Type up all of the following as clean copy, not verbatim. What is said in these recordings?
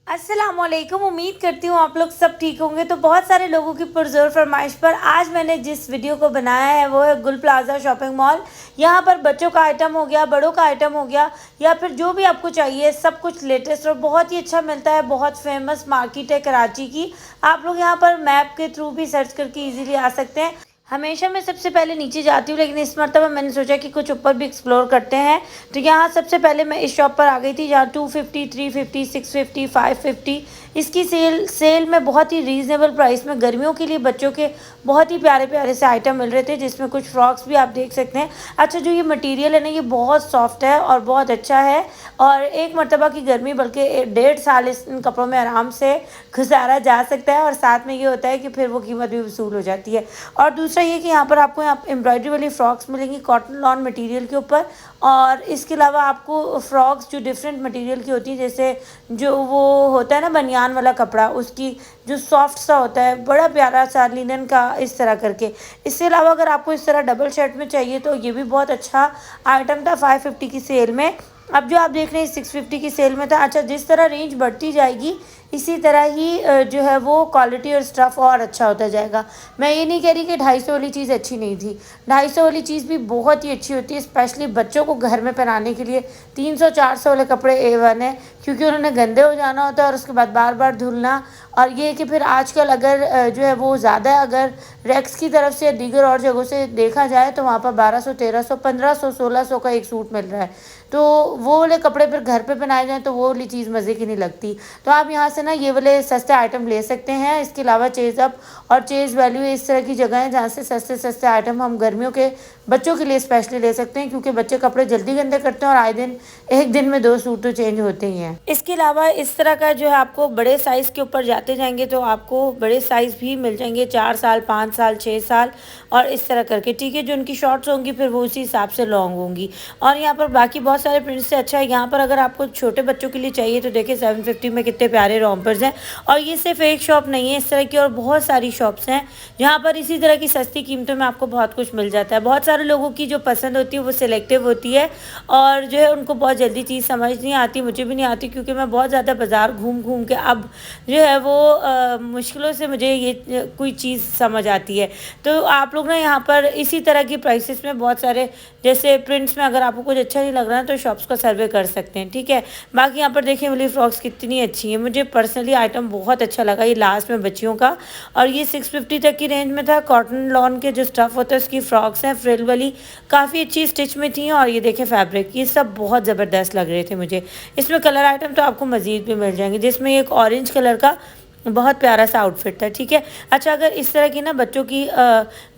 अस्सलामुअलैकुम। उम्मीद करती हूँ आप लोग सब ठीक होंगे। तो बहुत सारे लोगों की पुरजोर फरमाइश पर आज मैंने जिस वीडियो को बनाया है वो है गुल प्लाजा शॉपिंग मॉल। यहाँ पर बच्चों का आइटम हो गया, बड़ों का आइटम हो गया, या फिर जो भी आपको चाहिए सब कुछ लेटेस्ट और बहुत ही अच्छा मिलता है। बहुत फेमस मार्केट है कराची की। आप लोग यहाँ पर मैप के थ्रू भी सर्च करके इजीली आ सकते हैं। हमेशा मैं सबसे पहले नीचे जाती हूँ, लेकिन इस मरतबा मैंने सोचा कि कुछ ऊपर भी एक्सप्लोर करते हैं। तो यहाँ सबसे पहले मैं इस शॉप पर आ गई थी जहाँ 250, 350, 650, 550 इसकी सेल में बहुत ही रीज़नेबल प्राइस में गर्मियों के लिए बच्चों के बहुत ही प्यारे प्यारे से आइटम मिल रहे थे, जिसमें कुछ फ्रॉक्स भी आप देख सकते हैं। अच्छा, जो ये मटेरियल है ना, ये बहुत सॉफ्ट है और बहुत अच्छा है, और एक मरतबा की गर्मी बल्कि 1.5 साल इन कपड़ों में आराम से गुजारा जा सकता है। और साथ में ये होता है कि फिर वो कीमत भी वसूल हो जाती है। और दूसरा ये कि यहाँ पर आपको एम्ब्रॉयडरी वाली फ़्रॉक्स मिलेंगी कॉटन लॉन मटेरियल के ऊपर। और इसके अलावा आपको फ़्रॉक्स जो डिफरेंट मटेरियल की होती है, जैसे जो वो होता है ना बनियान वाला कपड़ा, उसकी जो सॉफ्ट सा होता है, बड़ा प्यारा सा लिनन का इस तरह करके। इसके अलावा अगर आपको इस तरह डबल शर्ट में चाहिए तो ये भी बहुत अच्छा आइटम था 550 की सेल में। अब जो आप देख रहे हैं 650 की सेल में था। अच्छा, जिस तरह रेंज बढ़ती जाएगी इसी तरह ही जो है वो क्वालिटी और स्टफ़ और अच्छा होता जाएगा। मैं ये नहीं कह रही कि 250 वाली चीज़ अच्छी नहीं थी, 250 वाली चीज़ भी बहुत ही अच्छी होती है, स्पेशली बच्चों को घर में पहनाने के लिए। 300-400 वाले कपड़े A1 है, क्योंकि उन्होंने गंदे हो जाना होता है और उसके बाद बार बार धुलना। और ये कि फिर आजकल अगर जो है वो ज़्यादा अगर रेक्स की तरफ से या दीगर और जगहों से देखा जाए तो वहाँ पर 1200, 1300, 1500, 1600 का एक सूट मिल रहा है। तो वो वाले कपड़े फिर घर पे पहनाए जाएँ तो वो वाली चीज़ मज़े की नहीं लगती। तो आप यहाँ से ना ये वाले सस्ते आइटम ले सकते हैं। इसके अलावा चेज़ अप और चेज़ वैल्यू इस तरह की जगह है जहाँ से सस्ते सस्ते आइटम हम गर्मियों के बच्चों के लिए स्पेशली ले सकते हैं, क्योंकि बच्चे कपड़े जल्दी गंदे करते हैं और आए दिन एक दिन में 2 सूट तो चेंज होते ही हैं। इसके अलावा इस तरह का जो है आपको बड़े साइज़ के ऊपर जाते जाएंगे तो आपको बड़े साइज़ भी मिल जाएंगे, 4 साल, 5 साल, 6 साल और इस तरह करके। ठीक है, जो उनकी शॉर्ट्स होंगी फिर वो उसी हिसाब से लॉन्ग होंगी। और यहाँ पर बाकी बहुत सारे प्रिंट्स से अच्छा है। यहाँ पर अगर आपको छोटे बच्चों के लिए चाहिए तो देखिए 750 में कितने प्यारे रॉम्पर्स हैं। और ये सिर्फ एक शॉप नहीं है, इस तरह की और बहुत सारी शॉप्स हैं जहाँ पर इसी तरह की सस्ती कीमतों में आपको बहुत कुछ मिल जाता है। बहुत सारे लोगों की जो पसंद होती है वो सिलेक्टिव होती है और जो है उनको बहुत जल्दी चीज़ समझ नहीं आती। मुझे भी नहीं आती, क्योंकि मैं बहुत ज़्यादा बाज़ार घूम घूम के अब जो है वो मुश्किलों से मुझे ये कोई चीज़ समझ आती है। तो आप लोग ना यहाँ पर इसी तरह की प्राइसेस में बहुत सारे जैसे प्रिंट्स में अगर आपको कुछ अच्छा नहीं लग रहा है तो शॉप्स का सर्वे कर सकते हैं। ठीक है, बाकी यहाँ पर देखिए वाली फ्रॉक्स कितनी अच्छी है। मुझे पर्सनली आइटम बहुत अच्छा लगा ये लास्ट में बच्चियों का, और ये 650 तक की रेंज में था। कॉटन लॉन के जो स्टफ़ होता है उसकी फ्रॉक्स हैं फ्रिल वाली, काफ़ी अच्छी स्टिच में थी। और ये देखें फैब्रिक, ये सब बहुत ज़बरदस्त लग रहे थे मुझे। इसमें कलर आइटम तो आपको मज़ीद भी मिल जाएंगे, जिसमें एक ऑरेंज कलर का बहुत प्यारा सा आउटफिट था। ठीक है, अच्छा, अगर इस तरह की ना बच्चों की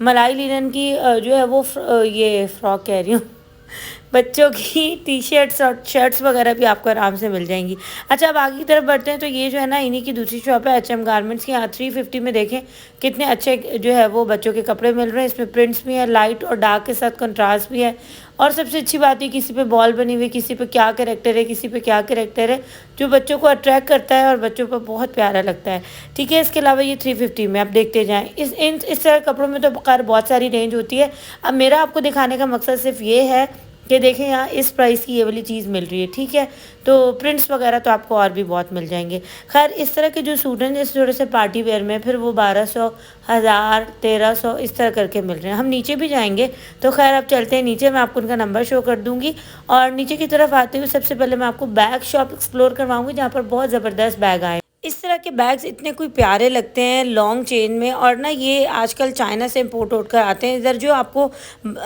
मलाई लिनन की जो है वो ये फ्रॉक कह रही हूँ बच्चों की टी शर्ट्स और शर्ट्स वगैरह भी आपको आराम से मिल जाएंगी। अच्छा, अब आगे की तरफ बढ़ते हैं तो ये जो है ना इन्हीं की दूसरी शॉप है HM गारमेंट्स की। यहाँ 350 में देखें कितने अच्छे जो है वो बच्चों के कपड़े मिल रहे हैं। इसमें प्रिंट्स भी है, लाइट और डार्क के साथ कंट्रास्ट भी है। और सबसे अच्छी बात है किसी पे बॉल बनी हुई, किसी पे क्या कैरेक्टर है, किसी पे क्या कैरेक्टर है, जो बच्चों को अट्रैक्ट करता है और बच्चों पर बहुत प्यारा लगता है। ठीक है, इसके अलावा ये 350 में आप देखते जाएँ। इस तरह कपड़ों में तो खैर बहुत सारी रेंज होती है। अब मेरा आपको दिखाने का मकसद सिर्फ ये है कि देखें यहाँ इस प्राइस की ये वाली चीज़ मिल रही है। ठीक है, तो प्रिंट्स वगैरह तो आपको और भी बहुत मिल जाएंगे। खैर, इस तरह के जो सूट हैं जैसे थोड़े से पार्टी वेयर में फिर वो 1200, 1000, 1300 इस तरह करके मिल रहे हैं। हम नीचे भी जाएंगे तो खैर अब चलते हैं नीचे, मैं आपको उनका नंबर शो कर दूँगी। और नीचे की तरफ आते हुए सबसे पहले मैं आपको बैग शॉप एक्सप्लोर करवाऊँगी, जहाँ पर बहुत ज़बरदस्त बैग आए। इस तरह के बैग्स इतने कोई प्यारे लगते हैं लॉन्ग चेन में, और ना ये आजकल चाइना से इम्पोर्ट होकर आते हैं। इधर जो आपको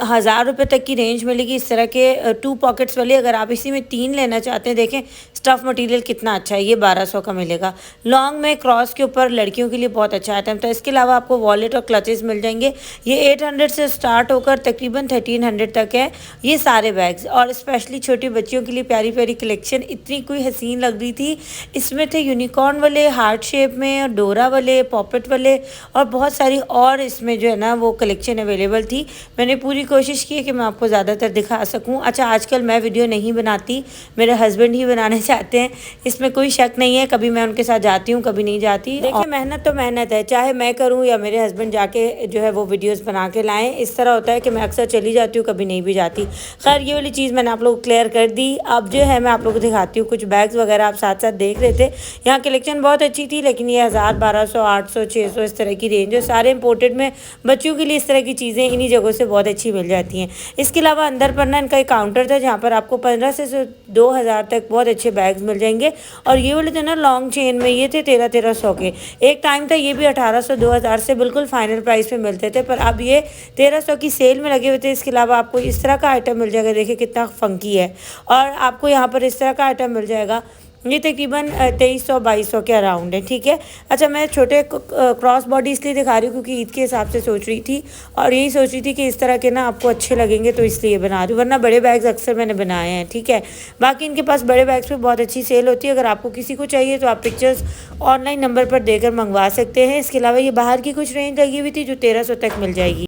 1000 रुपये तक की रेंज मिलेगी इस तरह के 2 पॉकेट्स वाले। अगर आप इसी में 3 लेना चाहते हैं, देखें स्टफ़ मटेरियल कितना अच्छा है, ये 1200 का मिलेगा। लॉन्ग में क्रॉस के ऊपर लड़कियों के लिए बहुत अच्छा आइटम था। इसके अलावा आपको वॉलेट और क्लचेस मिल जाएंगे। ये 800 से स्टार्ट होकर तकरीबन 1300 तक है ये सारे बैग्स। और स्पेशली छोटी बच्चियों के लिए प्यारी प्यारी कलेक्शन इतनी कोई हसीन लग रही थी। इसमें थे यूनिकॉर्न वाले, हार्ट शेप में, डोरा वाले, पॉपेट वाले और बहुत सारी और इसमें जो है ना वो कलेक्शन अवेलेबल थी। मैंने पूरी कोशिश की कि मैं आपको ज़्यादातर दिखा सकूं। अच्छा, आजकल मैं वीडियो नहीं बनाती, मेरे हस्बैंड ही बनाने जाते हैं, इसमें कोई शक नहीं है। कभी मैं उनके साथ जाती हूँ, कभी नहीं जाती। देखिए मेहनत तो मेहनत है, चाहे मैं करूँ या मेरे हस्बैंड जाके जो है वो वीडियोस बना के लाएं। इस तरह होता है कि मैं अक्सर चली जाती हूँ, कभी नहीं भी जाती। खैर ये वाली चीज़ मैंने आप लोग को क्लियर कर दी। अब जो है मैं आप लोग को दिखाती हूँ कुछ बैग्स वगैरह, आप साथ साथ देख रहे थे। यहाँ कलेक्शन बहुत अच्छी थी, लेकिन ये 1000, 1200, 800, 600 इस तरह की रेंज है। सारे इंपोर्टेड में बच्चों के लिए इस तरह की चीज़ें इन्हीं जगहों से बहुत अच्छी मिल जाती हैं। इसके अलावा अंदर पर ना इनका एक काउंटर था जहाँ पर आपको 1500 से 2000 तक बहुत अच्छे बैग्स मिल जाएंगे। और ये वाले थे ना लॉन्ग चेन में, ये थे 1300 के। एक टाइम था ये भी 1800, 2000 से बिल्कुल फाइनल प्राइस पे मिलते थे, पर अब ये 1300 की सेल में लगे हुए थे। इसके अलावा आपको इस तरह का आइटम मिल जाएगा, देखिए कितना फंकी है। और आपको यहाँ पर इस तरह का आइटम मिल जाएगा, ये तकरीबन 2300-2200 के अराउंड है, ठीक है। अच्छा मैं छोटे क्रॉस बॉडी इसलिए दिखा रही हूँ क्योंकि ईद के हिसाब से सोच रही थी, और यही सोच रही थी कि इस तरह के ना आपको अच्छे लगेंगे तो इसलिए बना रही हूँ, वरना बड़े बैग्स अक्सर मैंने बनाए हैं, ठीक है। बाकी इनके पास बड़े बैग्स पे बहुत अच्छी सेल होती है। अगर आपको किसी को चाहिए तो आप पिक्चर्स ऑनलाइन नंबर पर देकर मंगवा सकते हैं। इसके अलावा ये बाहर की कुछ रेंज लगी हुई थी जो 1300 तक मिल जाएगी।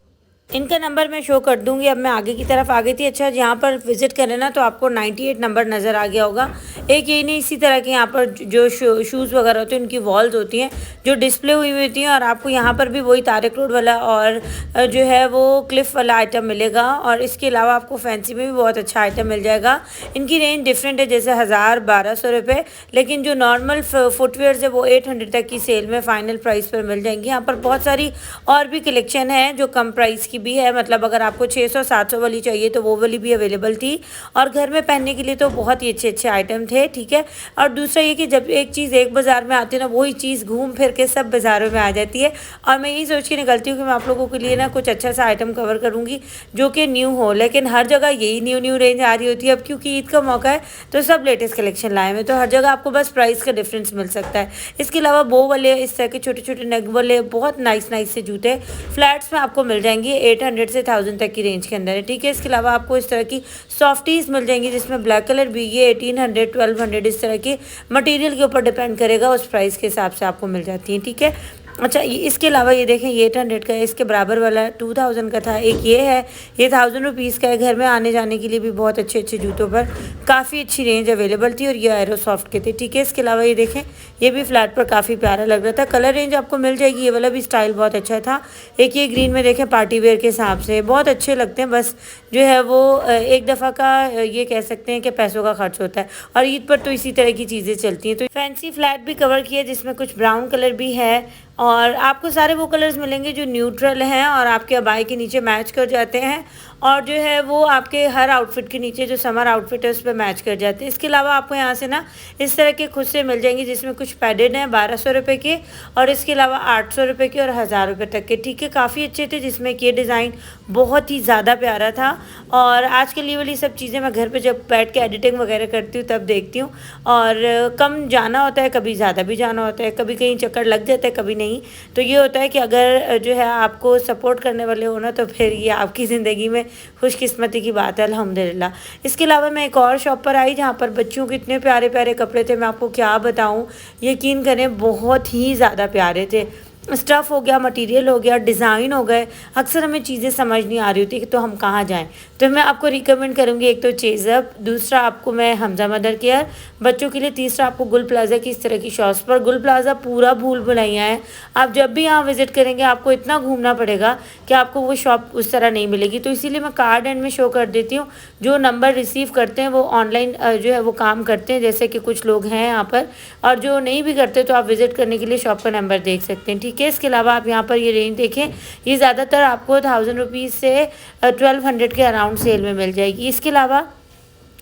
इनका नंबर मैं शो कर दूंगी। अब मैं आगे की तरफ आ गई थी। अच्छा यहाँ पर विजिट करें ना तो आपको 98 नंबर नज़र आ गया होगा। एक यही नहीं, इसी तरह के यहाँ पर जो शूज़ वगैरह होते हैं उनकी वॉल्स होती हैं जो डिस्प्ले हुई होती हैं, और आपको यहाँ पर भी वही तारिक रोड वाला और जो है वो क्लिफ वाला आइटम मिलेगा। और इसके अलावा आपको फैंसी में भी बहुत अच्छा आइटम मिल जाएगा। इनकी रेंज डिफरेंट है, जैसे 1000, 1200 रुपये, लेकिन जो नॉर्मल फुटवेयर्स है वो 800 तक की सेल में फ़ाइनल प्राइस पर मिल जाएंगी। यहाँ पर बहुत सारी और भी कलेक्शन है जो कम प्राइस की भी है, मतलब अगर आपको 600-700 वाली चाहिए तो वो वाली भी अवेलेबल थी। और घर में पहनने के लिए तो बहुत ही अच्छे अच्छे आइटम थे, ठीक है। और दूसरा ये कि जब एक चीज़ एक बाज़ार में आती है ना, वही चीज़ घूम फिर के सब बाज़ारों में आ जाती है। और मैं यही सोच के निकलती हूँ कि मैं आप लोगों के लिए ना कुछ अच्छा सा आइटम कवर करूँगी जो कि न्यू हो, लेकिन हर जगह यही न्यू रेंज आ रही होती है। अब क्योंकि ईद का मौका है तो सब लेटेस्ट कलेक्शन लाए हुए, तो हर जगह आपको बस प्राइस का डिफरेंस मिल सकता है। इसके अलावा बो वाले इस तरह के छोटे छोटे नेक वाले बहुत नाइस से जूते फ्लैट्स में आपको मिल जाएंगे 800 से 1000 तक की रेंज के अंदर है, ठीक है। इसके अलावा आपको इस तरह की सॉफ्टीज मिल जाएंगी जिसमें ब्लैक कलर भी, ये 1800, 1200 इस तरह के मटेरियल के ऊपर डिपेंड करेगा, उस प्राइस के हिसाब से आपको मिल जाती हैं, ठीक है। अच्छा इसके अलावा ये देखें, ये 800 का है, इसके बराबर वाला 2000 का था। एक ये है, ये 1000 रुपीज़ का है। घर में आने जाने के लिए भी बहुत अच्छे अच्छे जूतों पर काफ़ी अच्छी रेंज अवेलेबल थी, और ये एरो सॉफ्ट के थे, ठीक है। इसके अलावा ये देखें, ये भी फ्लैट पर काफ़ी प्यारा लग रहा था। कलर रेंज आपको मिल जाएगी, ये वाला भी स्टाइल बहुत अच्छा था। एक ये ग्रीन में देखें, पार्टी वेयर के हिसाब से बहुत अच्छे लगते हैं, बस जो है वो एक दफ़ा का ये कह सकते हैं कि पैसों का खर्च होता है, और ईद पर तो इसी तरह की चीज़ें चलती हैं। तो फैंसी फ्लैट भी कवर किया जिसमें कुछ ब्राउन कलर भी है, और आपको सारे वो कलर्स मिलेंगे जो न्यूट्रल हैं और आपके अबाई के नीचे मैच कर जाते हैं, और जो है वो आपके हर आउटफिट के नीचे जो समर आउटफिट है उस पर मैच कर जाते हैं। इसके अलावा आपको यहाँ से ना इस तरह के खुद से मिल जाएंगे जिसमें कुछ पैडेड हैं 1200 रुपये के, और इसके अलावा 800 रुपये के और 1000 रुपये तक के, ठीक है। काफ़ी अच्छे थे, जिसमें कि ये डिज़ाइन बहुत ही ज़्यादा प्यारा था। और आजकल ये वाली सब चीज़ें मैं घर पर जब बैठ के एडिटिंग वगैरह करती हूँ तब देखती हूँ, और कम जाना होता है, कभी ज़्यादा भी जाना होता है, कभी कहीं चक्कर लग जाता है, कभी नहीं। तो ये होता है कि अगर जो है आपको सपोर्ट करने वाले हो ना, तो फिर ये आपकी ज़िंदगी में खुशकिस्मती की बात है, अल्हम्दुलिल्लाह। इसके अलावा मैं एक और शॉप पर आई जहाँ पर बच्चों के इतने प्यारे प्यारे कपड़े थे, मैं आपको क्या बताऊँ, यकीन करें बहुत ही ज़्यादा प्यारे थे। स्टफ़ हो गया, मटेरियल हो गया, डिज़ाइन हो गए। अक्सर हमें चीज़ें समझ नहीं आ रही होती कि तो हम कहाँ जाएं, तो मैं आपको रिकमेंड करूँगी, एक तो चेज़अप, दूसरा आपको मैं हमजा मदर केयर बच्चों के लिए, तीसरा आपको गुल प्लाज़ा की इस तरह की शॉप्स पर। गुल प्लाज़ा पूरा भूल भुलैया है, आप जब भी यहाँ विज़िट करेंगे आपको इतना घूमना पड़ेगा कि आपको वो शॉप उस तरह नहीं मिलेगी। तो इसीलिए मैं कार्ड एंड में शो कर देती हूँ। जो नंबर रिसीव करते हैं वो ऑनलाइन जो है वो काम करते हैं, जैसे कि कुछ लोग हैं यहाँ पर, और जो नहीं भी करते तो आप विज़िट करने के लिए शॉप का नंबर देख सकते हैं, ठीक है। इसके अलावा आप यहाँ पर ये रेंज देखें, ये ज़्यादातर आपको 1000 रुपीज़ से 1200 के अराउंड सेल में मिल जाएगी। इसके अलावा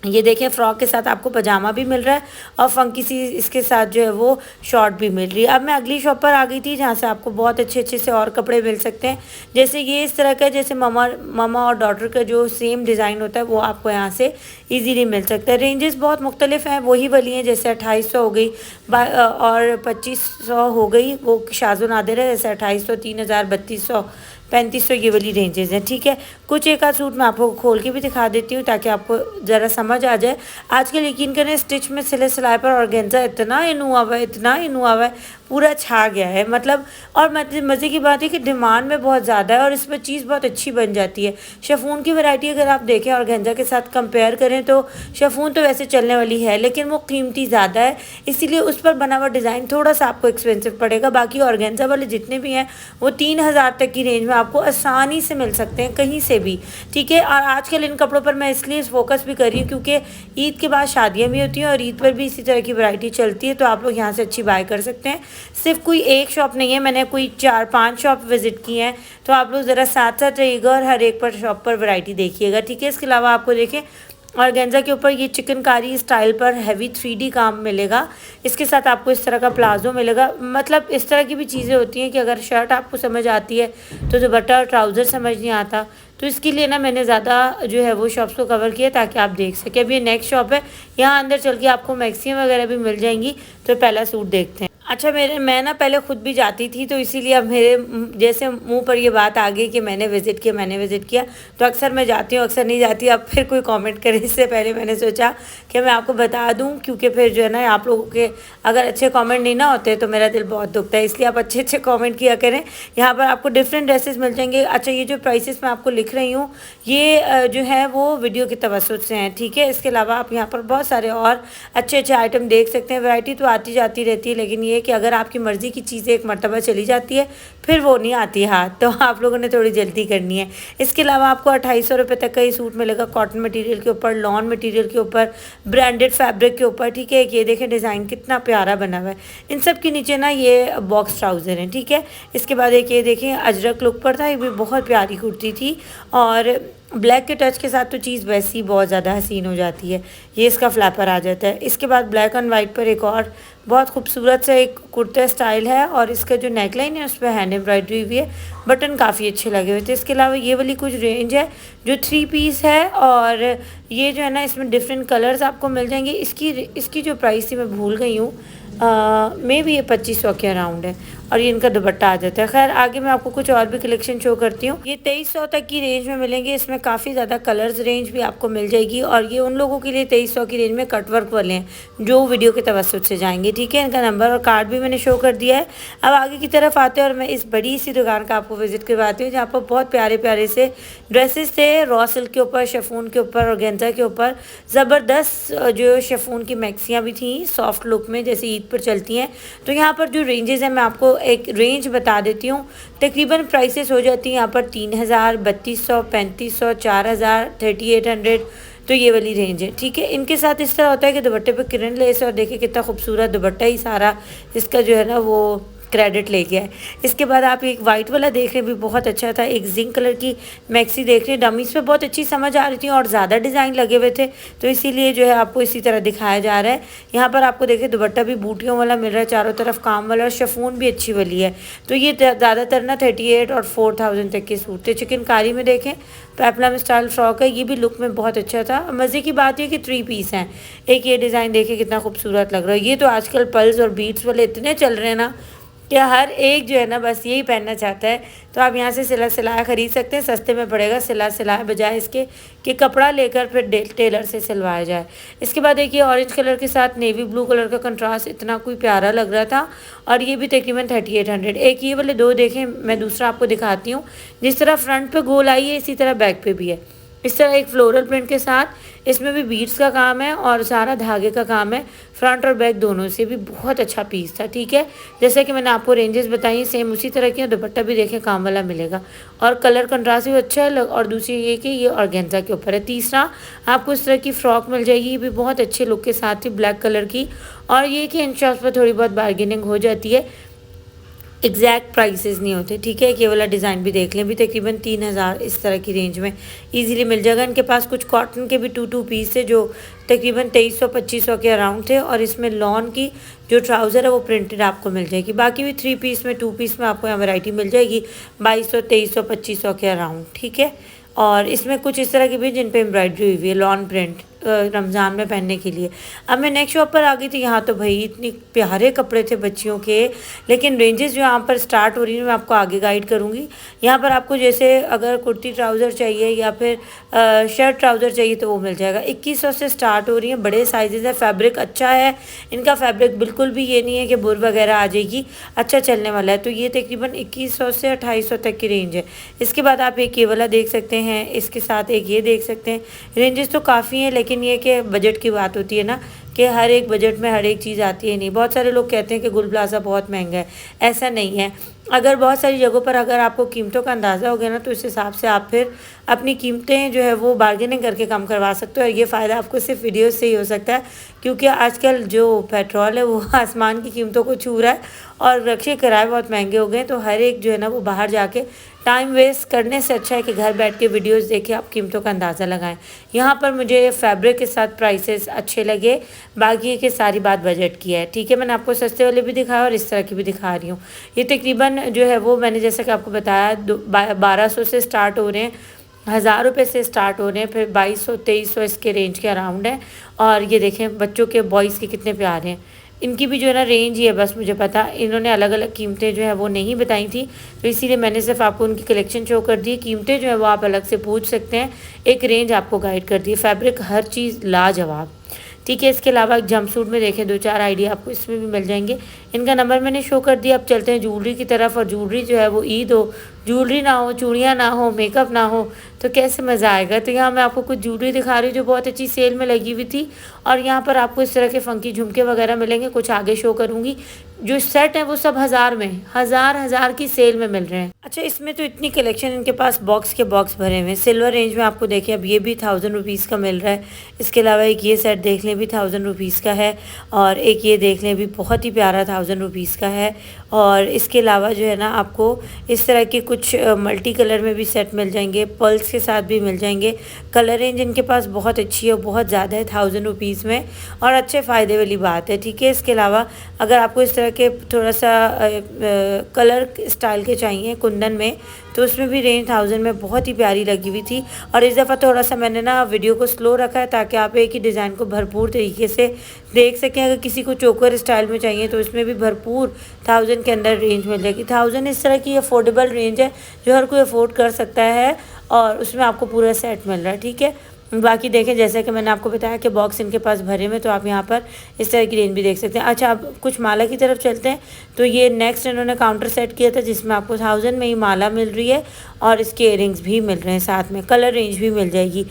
ये देखें, फ्रॉक के साथ आपको पजामा भी मिल रहा है, और फंकी सी इसके साथ जो है वो शॉर्ट भी मिल रही है। अब मैं अगली शॉप पर आ गई थी जहाँ से आपको बहुत अच्छे अच्छे से और कपड़े मिल सकते हैं, जैसे ये इस तरह का, जैसे मामा और डॉटर का जो सेम डिज़ाइन होता है वो आपको यहाँ से इजीली मिल सकता है। रेंजेस बहुत मुख्तलिफ हैं, वही वाली हैं, जैसे 2800 हो गई और 2500 हो गई, वो शाज़ो नादिर है, जैसे 2800, 3000, 3200 3500 ये वाली रेंजेस हैं, ठीक है। कुछ एक आध सूट मैं आपको खोल के भी दिखा देती हूँ ताकि आपको ज़रा समझ आ जाए। आजकल यकीन करें स्टिच में सिले सिलाई पर ऑर्गेन्जा इतना इन हुआ हुआ है, इतना इन हुआ हुआ है, पूरा छा गया है मतलब। और मज़े की बात है कि डिमांड में बहुत ज़्यादा है और इसमें चीज़ बहुत अच्छी बन जाती है। शिफॉन की वैरायटी अगर आप देखें ऑर्गेन्जा के साथ कंपेयर करें तो शिफॉन तो वैसे चलने वाली है, लेकिन वो कीमती ज़्यादा है, इसीलिए उस पर बना हुआ डिज़ाइन थोड़ा सा आपको एक्सपेंसिव पड़ेगा। बाकी ऑर्गेन्जा वाले जितने भी हैं वो 3000 तक की रेंज में आपको आसानी से मिल सकते हैं कहीं से भी, ठीक है। और आजकल इन कपड़ों पर मैं इसलिए फोकस भी कर रही हूँ क्योंकि ईद के बाद शादियाँ भी होती हैं और ईद पर भी इसी तरह की वैरायटी चलती है, तो आप लोग यहाँ से अच्छी बाय कर सकते हैं। सिर्फ कोई एक शॉप नहीं है, मैंने कोई 4-5 शॉप विज़िट की हैं, तो आप लोग ज़रा साथ साथ रहिएगा और हर एक पर शॉप पर वैरायटी देखिएगा, ठीक है। इसके अलावा आपको देखें ऑर्गेन्जा के ऊपर ये चिकनकारी स्टाइल पर हैवी 3D काम मिलेगा। इसके साथ आपको इस तरह का प्लाजो मिलेगा। मतलब इस तरह की भी चीज़ें होती हैं कि अगर शर्ट आपको समझ आती है तो दुपट्टा और ट्राउज़र समझ नहीं आता, तो इसके लिए ना मैंने ज़्यादा जो है वो शॉप्स को कवर किया ताकि आप देख सकें। अब ये नेक्स्ट शॉप है, यहाँ अंदर चल के आपको मैक्सियाँ वगैरह भी मिल जाएंगी। तो पहला सूट देखते हैं। अच्छा, मैं ना पहले ख़ुद भी जाती थी, तो इसीलिए अब मेरे जैसे मुंह पर ये बात आ गई कि मैंने विज़िट किया, तो अक्सर मैं जाती हूँ, अक्सर नहीं जाती। अब फिर कोई कमेंट करे इससे पहले मैंने सोचा कि मैं आपको बता दूँ, क्योंकि फिर जो है ना आप लोगों के अगर अच्छे कमेंट नहीं ना होते तो मेरा दिल बहुत दुखता है, इसलिए आप अच्छे अच्छे कमेंट किया करें। यहाँ पर आपको डिफरेंट ड्रेसेस मिल जाएंगे। अच्छा, ये जो प्राइसेस मैं आपको लिख रही हूँ ये जो है वो वीडियो के तवज्जुह से हैं, ठीक है। इसके अलावा आप यहाँ पर बहुत सारे और अच्छे अच्छे आइटम देख सकते हैं। वैरायटी तो आती जाती रहती है, लेकिन ये कि अगर आपकी मर्ज़ी की चीज़ें एक मर्तबा चली जाती है फिर वो नहीं आती हाथ, तो आप लोगों ने थोड़ी जल्दी करनी है। इसके अलावा आपको 2800 रुपये तक का ये सूट मिलेगा, कॉटन मटेरियल के ऊपर, लॉन मटेरियल के ऊपर, ब्रांडेड फैब्रिक के ऊपर, ठीक है। ये देखें डिज़ाइन कितना प्यारा बना हुआ है। इन सब के नीचे ना ये बॉक्स ट्राउज़र हैं, ठीक है। इसके बाद एक ये देखें अजरक लुक पर था, ये भी बहुत प्यारी कुर्ती थी और ब्लैक के टच के साथ तो चीज़ वैसे ही बहुत ज़्यादा हसीन हो जाती है। ये इसका फ्लैपर आ जाता है। इसके बाद ब्लैक एंड वाइट पर एक और बहुत खूबसूरत सा एक कुर्ता स्टाइल है और इसका जो नेकलाइन है उस पर हैंड एम्ब्रॉयडरी हुई है, बटन काफ़ी अच्छे लगे हुए थे। इसके अलावा ये वाली कुछ रेंज है जो 3 पीस है और ये जो है ना इसमें डिफरेंट कलर्स आपको मिल जाएंगे। इसकी जो प्राइस थी मैं भूल गई हूँ, मे भी ये 2500 के अराउंड है और ये इनका दुपट्टा आ जाता है। खैर आगे मैं आपको कुछ और भी कलेक्शन शो करती हूँ। ये 2300 तक की रेंज में मिलेंगे, इसमें काफ़ी ज़्यादा कलर्स रेंज भी आपको मिल जाएगी और ये उन लोगों के लिए 2300 की रेंज में कटवर्क वाले हैं जो वीडियो के तवज्जुह से जाएंगे, ठीक है। इनका नंबर और कार्ड भी मैंने शो कर दिया है। अब आगे की तरफ आते हैं और मैं इस बड़ी सी दुकान का आपको विजिट करवाती हूँ जहाँ पर बहुत प्यारे प्यारे से ड्रेसेस थे, रॉ सिल्क के ऊपर, शिफॉन के ऊपर, ऑर्गेन्जा के ऊपर। ज़बरदस्त जो शिफॉन की मैक्सियाँ भी थी सॉफ्ट लुक में जैसे ईद पर चलती हैं। तो यहाँ पर जो रेंजेस हैं मैं आपको एक रेंज बता देती हूँ। तकरीबन प्राइसेस हो जाती हैं यहाँ पर 3000, 3200, 3500, 4000, 3800, तो ये वाली रेंज है, ठीक है। इनके साथ इस तरह होता है कि दुपट्टे पे किरण लेस और देखिए कितना खूबसूरत दुपट्टा ही सारा इसका जो है ना वो क्रेडिट ले गया है। इसके बाद आप एक वाइट वाला देख रहे हैं, भी बहुत अच्छा था। एक जिंक कलर की मैक्सी देख रहे हैं, डमीज़ पे बहुत अच्छी समझ आ रही थी और ज़्यादा डिज़ाइन लगे हुए थे, तो इसीलिए जो है आपको इसी तरह दिखाया जा रहा है। यहाँ पर आपको देखिए दुपट्टा भी बूटियों वाला मिल रहा है, चारों तरफ काम वाला और शिफॉन भी अच्छी वाली है। तो ये ज़्यादातर ना 38 और 4000 तक के सूट थे। चिकनकारी में देखें पेप्लम स्टाइल फ्रॉक है, ये भी लुक में बहुत अच्छा था। मज़े की बात है कि 3 पीस हैं। एक ये डिज़ाइन देखिए कितना खूबसूरत लग रहा है। ये तो आजकल पल्स और बीट्स वाले इतने चल रहे हैं ना कि हर एक जो है ना बस यही पहनना चाहता है। तो आप यहाँ से सिला सिलाया ख़रीद सकते हैं, सस्ते में पड़ेगा सिला सिलाया, बजाय इसके कि कपड़ा लेकर फिर टेलर से सिलवाया जाए। इसके बाद देखिए ऑरेंज कलर के साथ नेवी ब्लू कलर का कंट्रास्ट इतना कोई प्यारा लग रहा था और ये भी तकरीबन 3800। एक ये वाले दो देखें, मैं दूसरा आपको दिखाती हूँ। जिस तरह फ्रंट पे गोल आई है इसी तरह बैक पे भी है। इस तरह एक फ्लोरल प्रिंट के साथ इसमें भी बीड्स का काम है और सारा धागे का काम है, फ्रंट और बैक दोनों से भी बहुत अच्छा पीस था, ठीक है। जैसे कि मैंने आपको रेंजेस बताई सेम उसी तरह की, दुपट्टा भी देखें काम वाला मिलेगा और कलर कंट्रास्ट भी अच्छा है। और दूसरी ये कि ये ऑर्गेन्जा के ऊपर है। तीसरा आपको इस तरह की फ्रॉक मिल जाएगी, ये भी बहुत अच्छे लुक के साथ ही ब्लैक कलर की, और ये कि इन शॉप्स पर थोड़ी बहुत बार्गेनिंग हो जाती है, एग्जैक्ट प्राइसेस नहीं होते, ठीक है। ये वाला डिज़ाइन भी देख लें, भी तकरीबन 3000 इस तरह की रेंज में इजीली मिल जाएगा। इनके पास कुछ कॉटन के भी 2 पीस थे जो तकरीबन 2300-2500 के अराउंड थे और इसमें लॉन की जो ट्राउज़र है वो प्रिंटेड आपको मिल जाएगी। बाकी भी 3 पीस में 2 पीस में आपको यहाँ वैरायटी मिल जाएगी 2200, 2300, 2500 के अराउंड, ठीक है। और इसमें कुछ इस तरह की भी जिन पे एम्ब्रॉयडरी हुई है, लॉन प्रिंट रमज़ान में पहनने के लिए। अब मैं नेक्स्ट शॉप पर आ गई थी। यहाँ तो भाई इतने प्यारे कपड़े थे बच्चियों के, लेकिन रेंजेस जो यहाँ पर स्टार्ट हो रही है मैं आपको आगे गाइड करूँगी। यहाँ पर आपको जैसे अगर कुर्ती ट्राउज़र चाहिए या फिर शर्ट ट्राउज़र चाहिए तो वो मिल जाएगा। 2100 से स्टार्ट हो रही है, बड़े साइजेज़ है, फैब्रिक अच्छा है इनका। फैब्रिक बिल्कुल भी ये नहीं है कि बुर वगैरह आ जाएगी, अच्छा चलने वाला है। तो ये तकरीबन 2100 से 2800 तक की रेंज है। इसके बाद आप एक ये वाला देख सकते हैं, इसके साथ एक ये देख सकते हैं। रेंजेस तो काफ़ी हैं, लेकिन ये कि बजट की बात होती है ना कि हर एक बजट में हर एक चीज़ आती है नहीं। बहुत सारे लोग कहते हैं कि गुल प्लाज़ा बहुत महंगा है, ऐसा नहीं है। अगर बहुत सारी जगहों पर अगर आपको कीमतों का अंदाज़ा हो गया ना तो इस हिसाब से आप फिर अपनी कीमतें जो है वो बार्गेनिंग करके कम करवा सकते हो। और ये फ़ायदा आपको सिर्फ वीडियो से ही हो सकता है, क्योंकि आजकल जो पेट्रोल है वो आसमान की कीमतों को छू रहा है और रक्षे किराए बहुत महंगे हो गए। तो हर एक जो है ना वो बाहर जाके टाइम वेस्ट करने से अच्छा है कि घर बैठ के वीडियोस देखें, आप कीमतों का अंदाज़ा लगाएं। यहाँ पर मुझे फैब्रिक के साथ प्राइसेस अच्छे लगे, बाकी की सारी बात बजट की है। ठीक है, मैंने आपको सस्ते वाले भी दिखाया और इस तरह की भी दिखा रही हूँ। ये तकरीबन जो है वो मैंने जैसा कि आपको बताया 1200 से स्टार्ट हो रहे हैं, 1000 रुपये से स्टार्ट हो रहे हैं, फिर 2200-2300 इसके रेंज के अराउंड है। और ये देखें बच्चों के बॉयज़ के कितने प्यारे हैं। इनकी भी जो है ना रेंज ही है, बस मुझे पता इन्होंने अलग अलग कीमतें जो है वो नहीं बताई थी, तो इसीलिए मैंने सिर्फ आपको उनकी कलेक्शन शो कर दी। कीमतें जो है वो आप अलग से पूछ सकते हैं, एक रेंज आपको गाइड कर दी। फैब्रिक हर चीज़ लाजवाब। ठीक है, इसके अलावा जंपसूट में देखें 2-4 आइडिया आपको इसमें भी मिल जाएंगे। इनका नंबर मैंने शो कर दिया। अब चलते हैं ज्वेलरी की तरफ। और ज्वेलरी जो है वो ईद हो, ज्वेलरी ना हो, चूड़ियाँ ना हो, मेकअप ना हो तो कैसे मज़ा आएगा। तो यहाँ मैं आपको कुछ ज्वेलरी दिखा रही हूँ जो बहुत अच्छी सेल में लगी हुई थी। और यहाँ पर आपको इस तरह के फंकी झुमके वगैरह मिलेंगे, कुछ आगे शो करूँगी। जो सेट है वो सब 1000 में, हज़ार की सेल में मिल रहे हैं। अच्छा, इसमें तो इतनी कलेक्शन इनके पास बॉक्स के बॉक्स भरे हुए हैं। सिल्वर रेंज में आपको देखिए अब ये भी 1000 रुपीज़ का मिल रहा है। इसके अलावा एक ये सेट देख लें भी 1000 रुपीज़ का है, और एक ये देख लें भी बहुत ही प्यारा 1000 रुपीज़ का है। और इसके अलावा जो है ना आपको इस तरह के कुछ मल्टी कलर में भी सेट मिल जाएंगे, पर्ल्स के साथ भी मिल जाएंगे। कलर रेंज इनके पास बहुत अच्छी है, बहुत ज़्यादा है 1000 रुपीज़ में, और अच्छे फ़ायदे वाली बात है। ठीक है, इसके अलावा अगर आपको इस तरह के थोड़ा सा कलर स्टाइल के चाहिए कुंदन में, तो उसमें भी रेंज 1000 में बहुत ही प्यारी लगी हुई थी। और इस दफ़ा थोड़ा सा मैंने ना वीडियो को स्लो रखा है ताकि आप एक ही डिज़ाइन को भरपूर तरीके से देख सकें। अगर किसी को चोकर स्टाइल में चाहिए तो इसमें भी भरपूर 1000 के अंदर रेंज मिल जाएगी। 1000 इस तरह की अफोर्डेबल रेंज है जो हर कोई अफोर्ड कर सकता है, और उसमें आपको पूरा सेट मिल रहा है। ठीक है, बाकी देखें जैसे कि मैंने आपको बताया कि बॉक्स इनके पास भरे में, तो आप यहाँ पर इस तरह की रेंज भी देख सकते हैं। अच्छा, अब कुछ माला की तरफ चलते हैं। तो ये नेक्स्ट इन्होंने काउंटर सेट किया था जिसमें आपको 1000 में ही माला मिल रही है, और इसके इयरिंग्स भी मिल रहे हैं साथ में, कलर रेंज भी मिल जाएगी।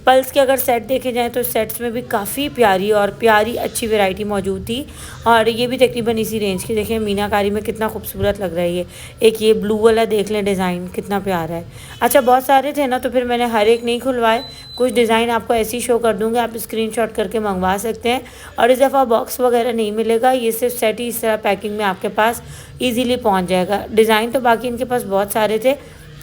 पल्स के अगर सेट देखे जाएँ तो सेट्स में भी काफ़ी प्यारी अच्छी वैरायटी मौजूद थी, और ये भी तकरीबन इसी रेंज की। देखें मीनाकारी में कितना खूबसूरत लग रहा है ये। एक ये ब्लू वाला देख लें, डिज़ाइन कितना प्यारा है। अच्छा, बहुत सारे थे ना तो फिर मैंने हर एक नहीं खुलवाए, कुछ डिज़ाइन आपको ऐसे ही शो कर दूँगी, आप स्क्रीनशॉट करके मंगवा सकते हैं। और इस दफ़ा बॉक्स वगैरह नहीं मिलेगा, ये सिर्फ सेट ही इस तरह पैकिंग में आपके पास ईज़िली पहुँच जाएगा। डिज़ाइन तो बाकी इनके पास बहुत सारे थे,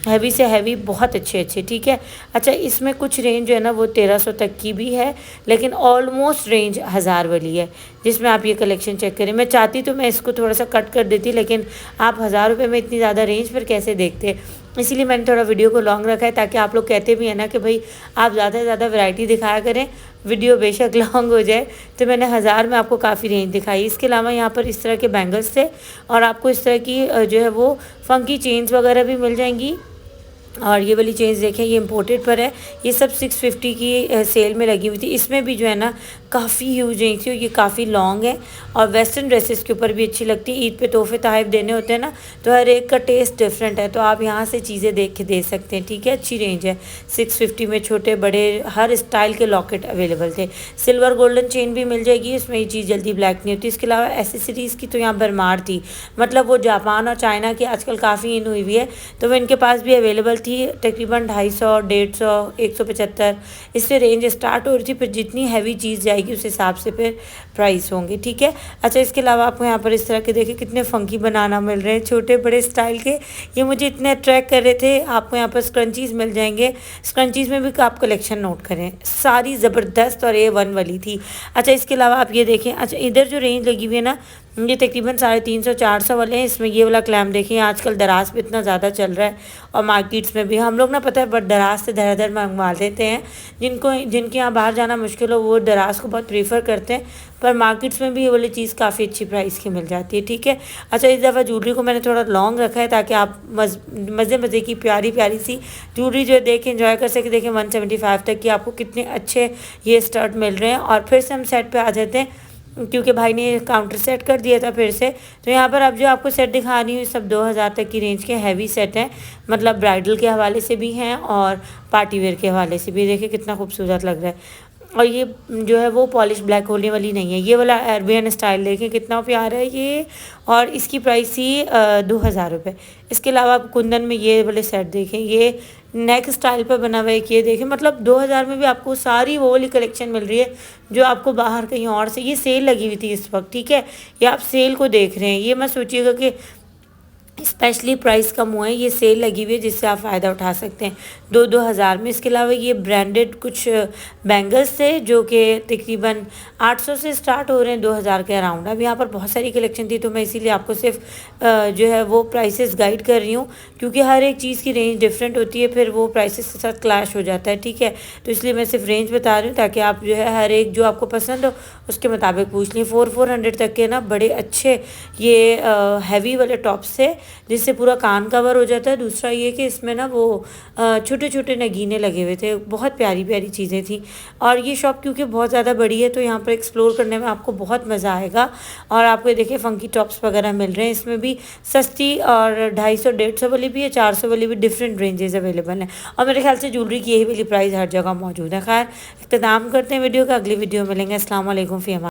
हैवी से हैवी, बहुत अच्छे। ठीक है, अच्छा इसमें कुछ रेंज जो है ना वो 1300 तक की भी है, लेकिन ऑलमोस्ट रेंज 1000 वाली है, जिसमें आप ये कलेक्शन चेक करें। मैं चाहती तो मैं इसको थोड़ा सा कट कर देती, लेकिन आप 1000 रुपये में इतनी ज़्यादा रेंज फिर कैसे देखते, इसीलिए मैंने थोड़ा वीडियो को लॉन्ग रखा है, ताकि आप लोग कहते भी हैं ना कि भाई आप ज़्यादा से ज़्यादा वैरायटी दिखाया करें, वीडियो बेशक लॉन्ग हो जाए। तो मैंने 1000 में आपको काफ़ी रेंज दिखाई। इसके अलावा यहाँ पर इस तरह के बैंगल्स थे, और आपको इस तरह की जो है वो फंकी चेन्स वगैरह भी मिल जाएंगी। और ये वाली चेन्स देखें, ये इम्पोर्टेड पर है, ये सब 650 की सेल में लगी हुई थी। इसमें भी जो है ना काफ़ी ह्यूज रेंज थी, और ये काफ़ी लॉन्ग है, और वेस्टर्न ड्रेसेस के ऊपर भी अच्छी लगती है। ईद पे तोहफे तहफ़ देने होते हैं ना, तो हर एक का टेस्ट डिफरेंट है, तो आप यहाँ से चीज़ें देख के दे सकते हैं। ठीक है, अच्छी रेंज है। 650 में छोटे बड़े हर स्टाइल के लॉकेट अवेलेबल थे। सिल्वर गोल्डन चेन भी मिल जाएगी, इसमें ये चीज़ जल्दी ब्लैक नहीं होती। इसके अलावा एसेसरीज़ की तो यहाँ भरमार थी, मतलब वो जापान और चाइना की आजकल काफ़ी इन हुई हुई है, तो वो इनके पास भी अवेलेबल थी। तकरीबन 250, 150, 175 इससे रेंज स्टार्ट हो रही थी। फिर जितनी हैवी चीज़ जाएगी उस हिसाब से फिर प्राइस होंगे। ठीक है, अच्छा इसके अलावा आपको यहाँ पर इस तरह के देखिए कितने फंकी बनाना मिल रहे हैं, छोटे बड़े स्टाइल के, ये मुझे इतने अट्रैक्ट कर रहे थे। आपको यहाँ पर स्क्रंचीज़ मिल जाएंगे, स्क्रंचीज़ में भी आप कलेक्शन नोट करें, सारी ज़बरदस्त और A1 वाली थी। अच्छा, इसके अलावा आप ये देखें, अच्छा इधर जो रेंज लगी हुई है ना ये तकरीबन 350-400 वाले हैं। इसमें ये वाला क्लैम्प देखिए, आजकल दराज पे इतना ज़्यादा चल रहा है और मार्केट्स में भी हम लोग ना पता है बट दराज से धर धर मंगवा लेते हैं। जिनके यहाँ बाहर जाना मुश्किल हो वो दराज को बहुत प्रीफर करते हैं, पर मार्केट्स में भी ये वाली चीज़ काफ़ी अच्छी प्राइस की मिल जाती है। ठीक है, अच्छा इस दफ़ा ज्वेलरी को मैंने थोड़ा लॉन्ग रखा है ताकि आप मज़े मज़े की प्यारी प्यारी सी ज्वेलरी जो है देख के एंजॉय कर सके। देखें 175 तक की आपको कितने अच्छे ये स्टड मिल रहे हैं। और फिर से हम सेट पे आ जाते हैं क्योंकि भाई ने काउंटर सेट कर दिया था फिर से। तो यहाँ पर अब जो आपको सेट दिखा रही हूँ सब 2000 तक की रेंज के हैवी सेट हैं, मतलब ब्राइडल के हवाले से भी हैं और पार्टी वेयर के हवाले से भी। देखिए कितना खूबसूरत लग रहा है। और ये जो है वो पॉलिश ब्लैक होने वाली नहीं है, ये वाला अरबियन स्टाइल देखें कितना प्यारा है ये। और इसकी प्राइस थी 2000 रुपये। इसके अलावा आप कुंदन में ये वाले सेट देखें, ये नेक स्टाइल पर बना हुआ है। ये देखें, मतलब 2000 में भी आपको सारी वो वाली कलेक्शन मिल रही है जो आपको बाहर कहीं और से। ये सेल लगी हुई थी इस वक्त, ठीक है, ये आप सेल को देख रहे हैं। ये मत सोचिएगा कि स्पेशली प्राइस कम हुआ है, ये सेल लगी हुई है जिससे आप फ़ायदा उठा सकते हैं 2-2000 में। इसके अलावा ये ब्रांडेड कुछ बैंगल्स थे जो कि तकरीबन 800 से स्टार्ट हो रहे हैं 2000 के अराउंड। अब यहाँ पर बहुत सारी कलेक्शन थी तो मैं इसीलिए आपको सिर्फ जो है वो प्राइसेस गाइड कर रही हूँ, क्योंकि हर एक चीज़ की रेंज डिफरेंट होती है, फिर वो प्राइसेस के साथ क्लैश हो जाता है। ठीक है, तो इसलिए मैं सिर्फ रेंज बता रही हूँ ताकि आप जो है हर एक जो आपको पसंद हो उसके मुताबिक पूछ लें। 400 तक के ना बड़े अच्छे ये हैवी वाले टॉप्स थे जिससे पूरा कान कवर हो जाता है। दूसरा ये कि इसमें ना वो छोटे छोटे नगीने लगे हुए थे, बहुत प्यारी प्यारी चीज़ें थी। और ये शॉप क्योंकि बहुत ज़्यादा बड़ी है तो यहाँ पर एक्सप्लोर करने में आपको बहुत मज़ा आएगा। और आपको देखिए फ़ंकी टॉप्स वगैरह मिल रहे हैं, इसमें भी सस्ती और 250-150 वाली भी है, 400 वाली भी, डिफरेंट रेंजेस अवेलेबल हैं। और मेरे ख्याल से ज्वेलरी की यही वाली प्राइस हर जगह मौजूद है। खैर इख्तिताम करते हैं वीडियो का, अगली वीडियो मिलेंगे। अस्सलाम वालेकुम फ़ी अमान।